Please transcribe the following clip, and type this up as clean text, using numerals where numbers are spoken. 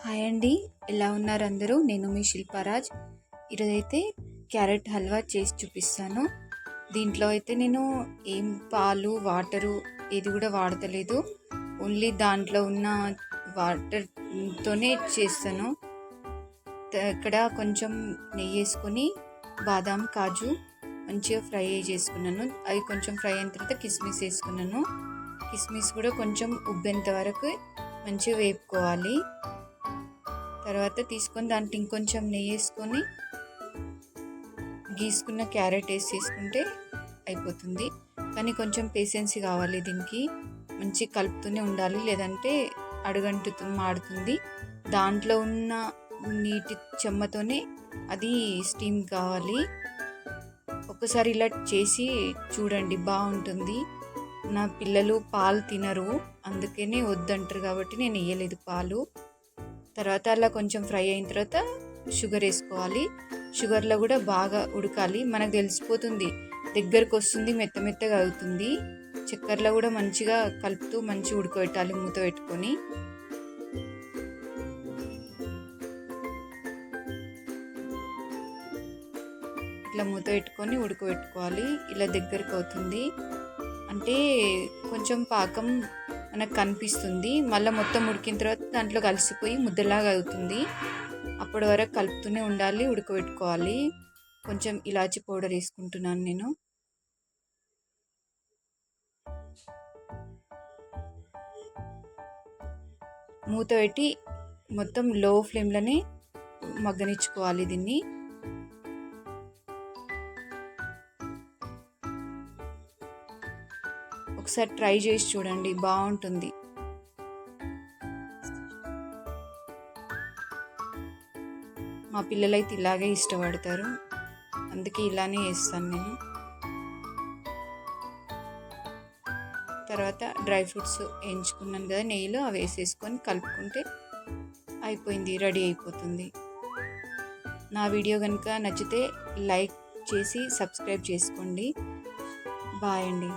Hi అండి, ఎలా ఉన్నారు అందరూ? నేను మీ శిల్పారాజ్. ఈరోజైతే క్యారెట్ హల్వా చేసి చూపిస్తాను. దీంట్లో అయితే నేను ఏం పాలు వాటరు ఏది కూడా వాడతలేదు. ఓన్లీ దాంట్లో ఉన్న వాటర్తోనే చేస్తాను. ఇక్కడ కొంచెం నెయ్యి వేసుకొని బాదాం కాజు మంచిగా ఫ్రై చేసుకున్నాను. అవి కొంచెం ఫ్రై అయిన తర్వాత కిస్మిస్ వేసుకున్నాను. కిస్మిస్ కూడా కొంచెం ఉబ్బేంత వరకు మంచిగా వేపుకోవాలి. తర్వాత తీసుకొని దాంట్లో ఇంకొంచెం నెయ్యి వేసుకొని గీసుకున్న క్యారెట్ వేసేసుకుంటే అయిపోతుంది. కానీ కొంచెం పేషెన్సీ కావాలి దీనికి. మంచి కలుపుతూనే ఉండాలి, లేదంటే మాడుతుంది. దాంట్లో ఉన్న నీటి చెమ్మతోనే అది స్టీమ్ కావాలి. ఒకసారి ఇలా చేసి చూడండి, బాగుంటుంది. నా పిల్లలు పాలు తినరు, అందుకనే వద్దంటారు కాబట్టి నేను వేయలేదు పాలు. తర్వాత అలా కొంచెం ఫ్రై అయిన తర్వాత షుగర్ వేసుకోవాలి. షుగర్లో కూడా బాగా ఉడకాలి. మనకు తెలిసిపోతుంది, దగ్గరకు వస్తుంది, మెత్త మెత్తగా అవుతుంది. చక్కెరలో కూడా మంచిగా కలుపుతూ మంచిగా ఉడకబెట్టాలి మూత పెట్టుకొని. ఇట్లా మూత పెట్టుకొని ఉడకబెట్టుకోవాలి. ఇలా దగ్గరకు అవుతుంది అంటే కొంచెం పాకం మనకు కనిపిస్తుంది. మళ్ళీ మొత్తం ఉడికిన తర్వాత దాంట్లో కలిసిపోయి ముద్దలాగా అవుతుంది. అప్పటి వరకు కలుపుతూనే ఉండాలి, ఉడకబెట్టుకోవాలి. కొంచెం ఇలాచి పౌడర్ వేసుకుంటున్నాను నేను. మూత పెట్టి మొత్తం లో ఫ్లేమ్లోనే మగ్గనిచ్చుకోవాలి దీన్ని. ఒకసారి ట్రై చేసి చూడండి, బాగుంటుంది. మా పిల్లలైతే ఇలాగే ఇష్టపడతారు, అందుకే ఇలానే వేస్తాను నేను. తర్వాత డ్రై ఫ్రూట్స్ వేయించుకున్నాను కదా నెయ్యిలో, అవి వేసేసుకొని కలుపుకుంటే అయిపోయింది, రెడీ అయిపోతుంది. నా వీడియో కనుక నచ్చితే లైక్ చేసి సబ్స్క్రైబ్ చేసుకోండి. బాయ్ అండి.